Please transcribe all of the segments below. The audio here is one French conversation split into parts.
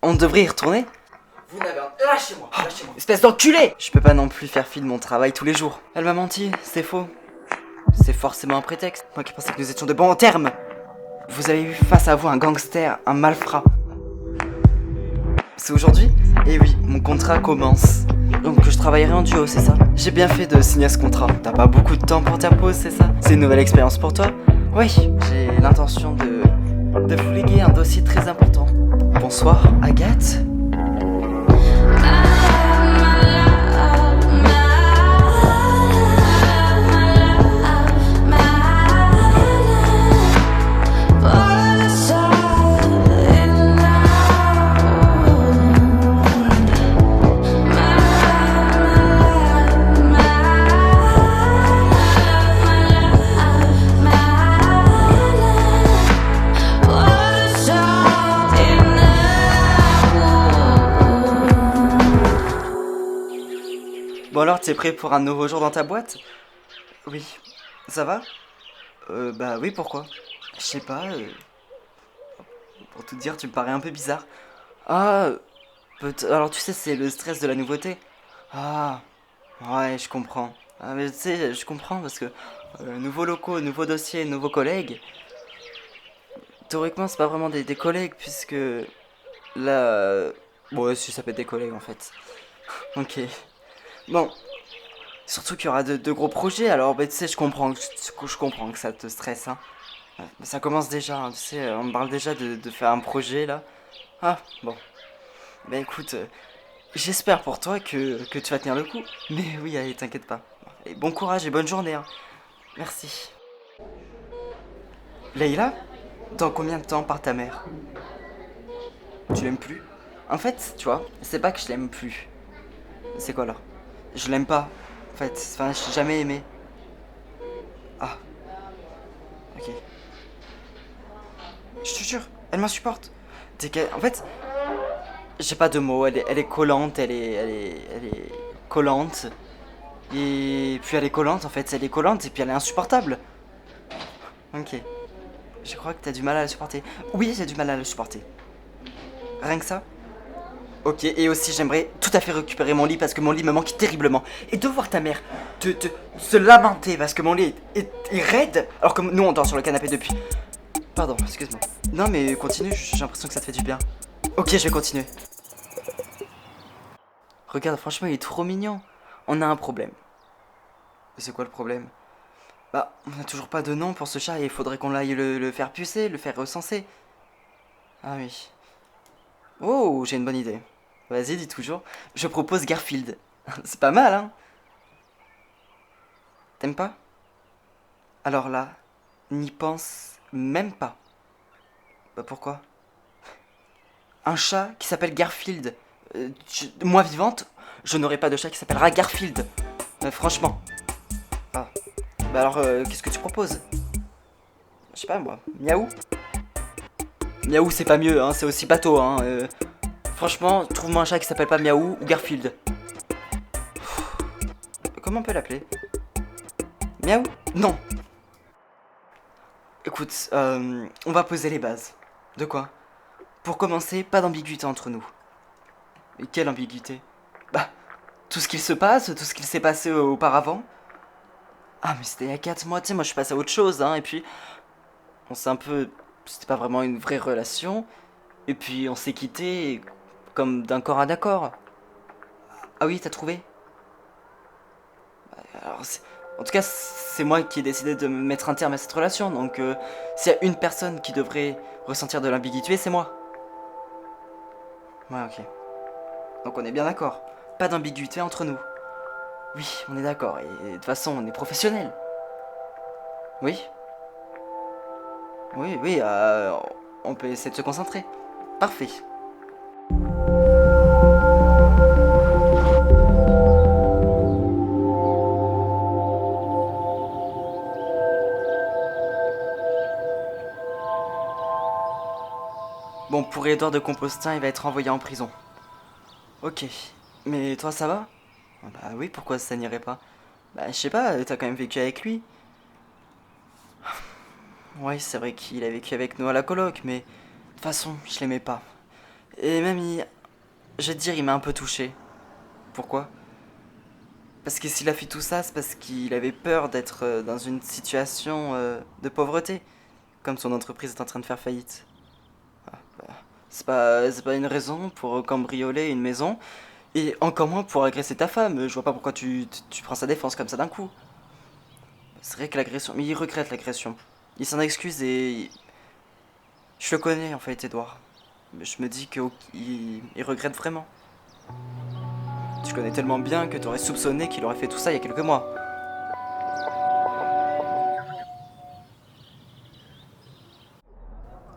On devrait y retourner. Vous n'avez un... Lâchez-moi, lâchez-moi. Espèce d'enculé! Je peux pas non plus faire fi de mon travail tous les jours. Elle m'a menti, c'est faux. C'est forcément un prétexte. Moi qui pensais que nous étions de bons termes. Vous avez eu face à vous un gangster, un malfrat. C'est aujourd'hui? Eh oui, mon contrat commence. Donc je travaillerai en duo, c'est ça? J'ai bien fait de signer ce contrat. T'as pas beaucoup de temps pour ta pause, c'est ça? C'est une nouvelle expérience pour toi? Oui, j'ai l'intention de fouiller un dossier très important. Bonsoir, Agathe? Bon alors, t'es prêt pour un nouveau jour dans ta boîte? Oui. Ça va? Bah oui, pourquoi? Je sais pas, pour tout dire, tu me parais un peu bizarre. Ah, alors tu sais, c'est le stress de la nouveauté. Ah, ouais, je comprends. Ah, mais tu sais, je comprends parce que nouveaux locaux, nouveaux dossiers, nouveaux collègues. Théoriquement, c'est pas vraiment des collègues puisque là. Bon, ouais, si ça peut être des collègues en fait. Ok. Bon, surtout qu'il y aura de gros projets, alors bah, tu sais, je comprends que ça te stresse, hein. Ça commence déjà, hein, tu sais, on me parle déjà de faire un projet là. Ah, bon. Bah écoute, j'espère pour toi que tu vas tenir le coup. Mais oui, allez, t'inquiète pas. Et bon courage et bonne journée, hein. Merci. Leïla, dans combien de temps part ta mère? Tu l'aimes plus? En fait, tu vois, c'est pas que je l'aime plus. C'est quoi alors? Je l'aime pas. En fait, enfin, je l'ai jamais aimé. Ah, ok. Je te jure, elle m'insupporte. En fait, j'ai pas de mots. Elle est collante, elle est collante. Et puis elle est collante en fait. Elle est collante et puis elle est insupportable. Ok. Je crois que t'as du mal à la supporter. Oui, j'ai du mal à la supporter. Rien que ça? Ok, et aussi j'aimerais tout à fait récupérer mon lit parce que mon lit me manque terriblement. Et de voir ta mère se lamenter parce que mon lit est raide alors que nous on dort sur le canapé depuis. Pardon, excuse-moi. Non mais continue, j'ai l'impression que ça te fait du bien. Ok, je vais continuer. Regarde, franchement il est trop mignon. On a un problème. C'est quoi le problème? Bah, on a toujours pas de nom pour ce chat et il faudrait qu'on aille le faire pucer, le faire recenser. Ah oui. Oh, j'ai une bonne idée. Vas-y, dis toujours. Je propose Garfield. C'est pas mal, hein? T'aimes pas? Alors là, n'y pense même pas. Bah pourquoi? Un chat qui s'appelle Garfield. Moi vivante, je n'aurai pas de chat qui s'appellera Garfield. Franchement. Ah. Bah alors, qu'est-ce que tu proposes? Je sais pas moi. Miaou? Miaou c'est pas mieux, hein, c'est aussi bateau, hein. Franchement, trouve-moi un chat qui s'appelle pas Miaou ou Garfield. Comment on peut l'appeler? Miaou? Non. Écoute, on va poser les bases. De quoi? Pour commencer, pas d'ambiguïté entre nous. Et quelle ambiguïté? Bah, tout ce qu'il se passe, tout ce qu'il s'est passé auparavant. Ah, mais c'était il y a 4 mois, tu sais, moi je suis passé à autre chose, hein, et puis on s'est un peu. C'était pas vraiment une vraie relation, et puis on s'est quitté comme d'un corps à d'accord. Ah oui, t'as trouvé? Alors, en tout cas, c'est moi qui ai décidé de me mettre un terme à cette relation, donc s'il y a une personne qui devrait ressentir de l'ambiguïté, c'est moi. Ouais, ok. Donc on est bien d'accord. Pas d'ambiguïté entre nous. Oui, on est d'accord, et de toute façon, on est professionnels. Oui? Oui, oui, on peut essayer de se concentrer. Parfait. Bon, pour Edouard de Compostin, il va être envoyé en prison. Ok. Mais toi, ça va? Bah oui, pourquoi ça n'irait pas? Bah, je sais pas, t'as quand même vécu avec lui. Ouais, c'est vrai qu'il a vécu avec nous à la coloc, mais de toute façon, je l'aimais pas. Et même, je vais te dire, il m'a un peu touché. Pourquoi? Parce que s'il a fait tout ça, c'est parce qu'il avait peur d'être dans une situation de pauvreté, comme son entreprise est en train de faire faillite. Ah, bah, c'est pas une raison pour cambrioler une maison, et encore moins pour agresser ta femme. Je vois pas pourquoi tu prends sa défense comme ça d'un coup. C'est vrai que l'agression, mais il regrette l'agression. Il s'en excuse et je le connais en fait, Edouard. Mais je me dis qu'il regrette vraiment. Tu connais tellement bien que t'aurais soupçonné qu'il aurait fait tout ça il y a quelques mois.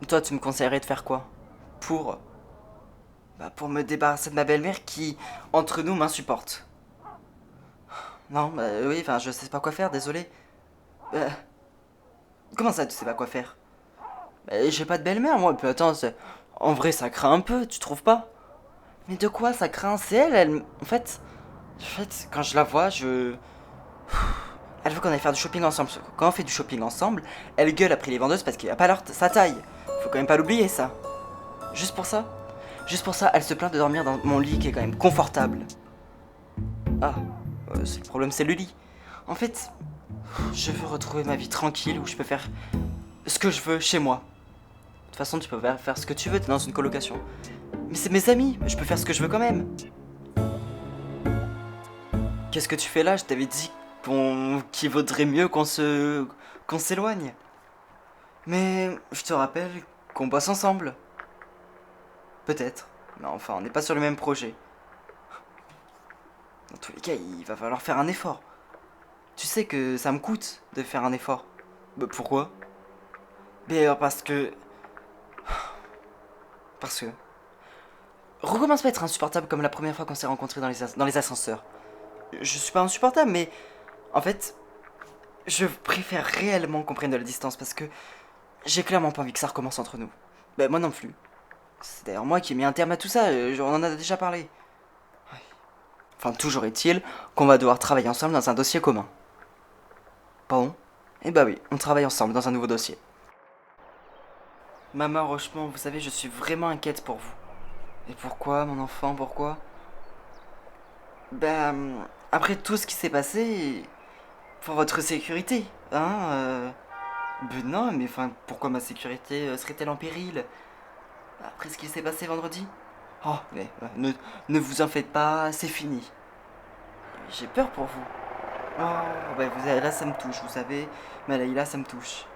Toi, tu me conseillerais de faire quoi? Pour... pour me débarrasser de ma belle-mère qui, entre nous, m'insupporte. Non, bah oui, enfin, je sais pas quoi faire, désolé. Euh, comment ça, tu sais pas quoi faire? J'ai pas de belle-mère, moi, puis attends, en vrai, ça craint un peu, tu trouves pas? Mais de quoi ça craint? C'est elle. En fait, quand je la vois, elle veut qu'on aille faire du shopping ensemble. Quand on fait du shopping ensemble, elle gueule après les vendeuses parce qu'il a pas sa taille. Faut quand même pas l'oublier, ça. Juste pour ça. Juste pour ça, elle se plaint de dormir dans mon lit qui est quand même confortable. Ah, le problème, c'est le lit. En fait, je veux retrouver ma vie tranquille où je peux faire ce que je veux chez moi. De toute façon, tu peux faire ce que tu veux, t'es dans une colocation. Mais c'est mes amis, je peux faire ce que je veux quand même. Qu'est-ce que tu fais là? Je t'avais dit qu'il vaudrait mieux qu'on s'éloigne. Mais je te rappelle qu'on bosse ensemble. Peut-être. Mais enfin, on n'est pas sur le même projet. Dans tous les cas, il va falloir faire un effort. Tu sais que ça me coûte de faire un effort. Bah, pourquoi? Parce que... Parce que... Recommence pas à être insupportable comme la première fois qu'on s'est rencontrés dans les ascenseurs. Je suis pas insupportable, mais... En fait... Je préfère réellement qu'on prenne de la distance parce que... J'ai clairement pas envie que ça recommence entre nous. Moi non plus. C'est d'ailleurs moi qui ai mis un terme à tout ça, on en a déjà parlé. Ouais. Enfin, toujours est-il qu'on va devoir travailler ensemble dans un dossier commun. Pardon? Eh bah oui, on travaille ensemble dans un nouveau dossier. Maman Rochemont, vous savez, je suis vraiment inquiète pour vous. Et pourquoi, mon enfant, pourquoi? Après tout ce qui s'est passé, pour votre sécurité, hein non, mais enfin, pourquoi ma sécurité serait-elle en péril? Après ce qui s'est passé vendredi? Oh, mais ne vous en faites pas, c'est fini. J'ai peur pour vous. Oh, là ça me touche, vous savez. Mais là ça me touche.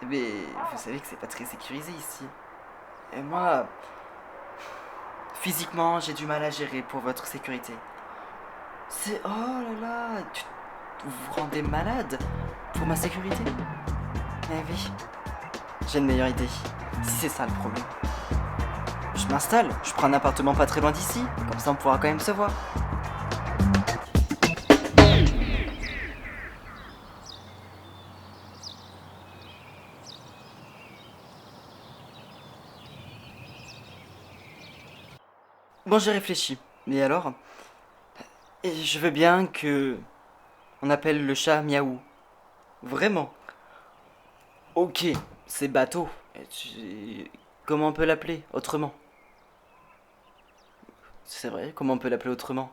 Mais vous savez que c'est pas très sécurisé ici. Et moi, physiquement, j'ai du mal à gérer pour votre sécurité. Oh là là, vous vous rendez malade pour ma sécurité? Eh oui, j'ai une meilleure idée. Si c'est ça le problème. Je m'installe, je prends un appartement pas très loin d'ici, comme ça on pourra quand même se voir. Bon, j'ai réfléchi. Mais alors? Et je veux bien que on appelle le chat Miaou. Vraiment. Ok, c'est bateau. Comment on peut l'appeler autrement? C'est vrai, comment on peut l'appeler autrement?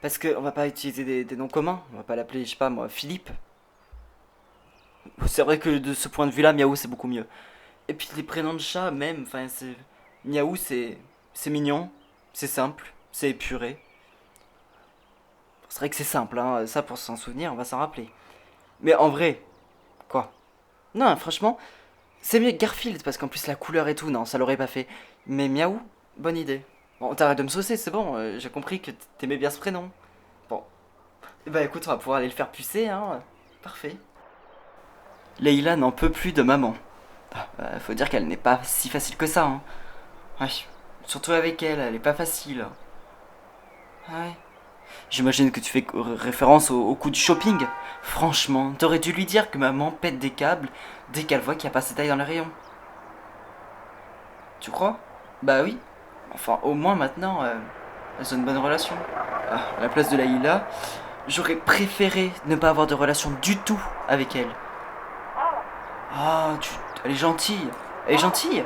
Parce qu'on va pas utiliser des noms communs. On va pas l'appeler, je sais pas moi, Philippe. C'est vrai que de ce point de vue-là, Miaou c'est beaucoup mieux. Et puis les prénoms de chat, même, enfin, c'est. Miaou c'est mignon, c'est simple, c'est épuré. C'est vrai que c'est simple, hein. Ça pour s'en souvenir, on va s'en rappeler. Mais en vrai, quoi? Non, franchement, c'est mieux que Garfield, parce qu'en plus la couleur et tout, non, ça l'aurait pas fait. Mais Miaou, bonne idée. Bon, t'arrêtes de me saucer, c'est bon, j'ai compris que t'aimais bien ce prénom. Bon, écoute, on va pouvoir aller le faire pucer, hein. Parfait. Leïla n'en peut plus de maman. Faut dire qu'elle n'est pas si facile que ça, hein. Ouais, surtout avec elle, elle est pas facile. Ouais. J'imagine que tu fais référence au coup du shopping. Franchement, t'aurais dû lui dire que maman pète des câbles dès qu'elle voit qu'il n'y a pas ses tailles dans les rayons. Tu crois? Bah oui. Enfin, au moins maintenant, elles ont une bonne relation. À la place de Laïla, j'aurais préféré ne pas avoir de relation du tout avec elle. Elle est gentille. Elle est gentille.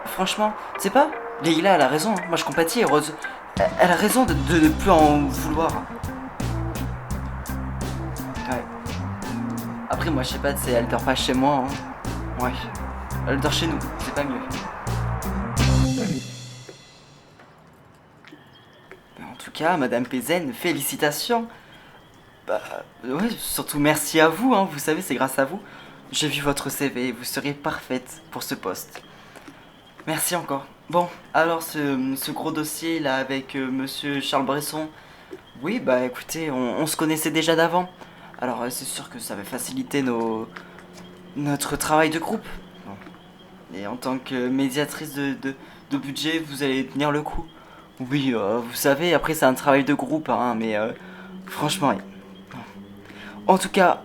Franchement, tu sais pas? Leïla, elle a raison, hein. Moi je compatis, Rose. Elle a raison de ne plus en vouloir. Ouais. Après, moi je sais pas, tu sais, elle dort pas chez moi. Hein. Ouais. Elle dort chez nous, c'est pas mieux. En tout cas, Madame Pézen, félicitations. Bah, ouais, surtout merci à vous, hein. Vous savez, c'est grâce à vous. J'ai vu votre CV, vous serez parfaite pour ce poste. Merci encore. Bon, alors ce gros dossier là avec monsieur Charles Bresson, oui, bah écoutez, on se connaissait déjà d'avant. Alors c'est sûr que ça va faciliter notre travail de groupe. Bon. Et en tant que médiatrice de budget, vous allez tenir le coup. Oui, vous savez, après c'est un travail de groupe, hein, mais franchement, oui. En tout cas,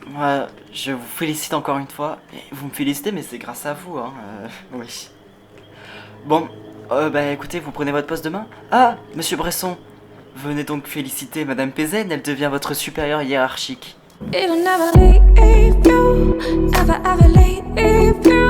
moi, je vous félicite encore une fois. Et vous me félicitez, mais c'est grâce à vous, hein. Oui. Bon, bah écoutez, vous prenez votre poste demain. Ah, monsieur Bresson, venez donc féliciter Madame Pézen, elle devient votre supérieure hiérarchique. It'll never leave you, never ever leave you.